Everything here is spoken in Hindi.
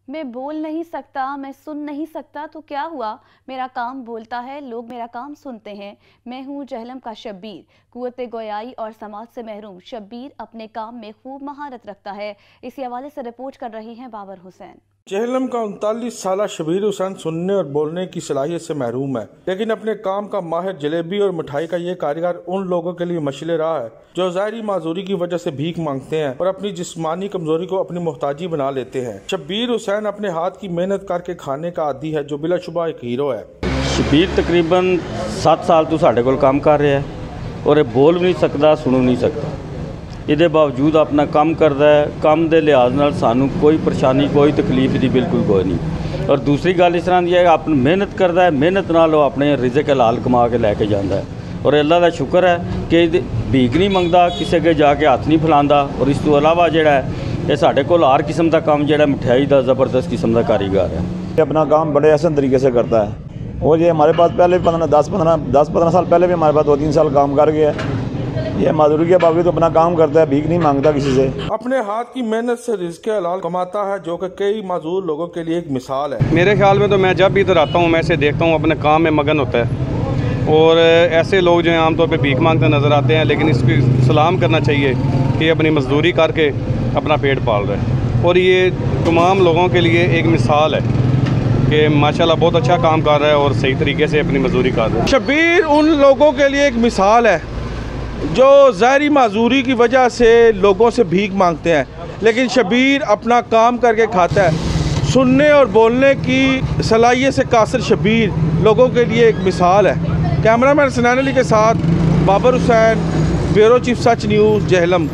मैं बोल नहीं सकता, मैं सुन नहीं सकता तो क्या हुआ, मेरा काम बोलता है, लोग मेरा काम सुनते हैं। मैं हूँ जहलम का शब्बीर, कुव्वत गोयाई और समाज से महरूम। शब्बीर अपने काम में खूब महारत रखता है। इसी हवाले से रिपोर्ट कर रहे हैं बाबर हुसैन। जहलम का 39 साल शब्बीर हुसैन सुनने और बोलने की सलाहियत से महरूम है, लेकिन अपने काम का माहिर जलेबी और मिठाई का ये कारीगर उन लोगों के लिए मशले रहा है जो ज़ाहिरी माजूरी की वजह से भीख मांगते हैं और अपनी जिस्मानी कमजोरी को अपनी मोहताजी बना लेते हैं। शब्बीर हुसैन अपने हाथ की मेहनत करके खाने का आदी है, जो बिलाशुबा एक हीरो है। शब्बीर तकरीबन 7 साल तो साढ़े कोल काम कर रहा है और बोल भी नहीं सकता, सुन नहीं सकता। ਇਹਦੇ ਬਾਵਜੂਦ अपना काम करता है। काम के लिहाज नाल सानू कोई परेशानी, कोई तकलीफ की बिल्कुल कोई नहीं। और दूसरी गल इस तरह की है, अपनी मेहनत करता है, मेहनत नाल वो अपने रिज़्क हलाल कमा के लैके जाता है। और अल्लाह का शुक्र है कि भीख नहीं मंगता, किसी अगे जाके हाथ नहीं फैलाता। और इस तो अलावा जोड़ा है ये साढ़े कोल हर किस्म का काम जोड़ा मिठाई का ज़बरदस्त किस्म का कारीगर है। अपना काम बड़े आसान तरीके से करता है। और ये हमारे पास पहले 10-15 साल पहले भी हमारे पास 2-3 साल काम कर गया। ये माजूरी के बावजूद अपना काम करता है, भीख नहीं मांगता किसी से। अपने हाथ की मेहनत से रिज़्क हलाल कमाता है, जो कि कई माजूर लोगों के लिए एक मिसाल है। मेरे ख्याल में तो मैं जब भी इधर आता हूँ मैं इसे देखता हूँ अपने काम में मगन होता है। और ऐसे लोग जो हैं आमतौर पे भीख मांगते नज़र आते हैं, लेकिन इसकी सलाम करना चाहिए कि ये अपनी मजदूरी करके अपना पेट पाल रहे हैं। और ये तमाम लोगों के लिए एक मिसाल है कि माशाल्लाह बहुत अच्छा काम कर रहा है और सही तरीके से अपनी मजदूरी कर रहा है। शब्बीर उन लोगों के लिए एक मिसाल है जो ज़ाहिरी माजूरी की वजह से लोगों से भीख मांगते हैं, लेकिन शब्बीर अपना काम करके खाता है। सुनने और बोलने की सलाहियत से कासिर शब्बीर लोगों के लिए एक मिसाल है। कैमरामैन सनान अली के साथ बाबर हुसैन, ब्यूरो चीफ सच न्यूज़, जहलम।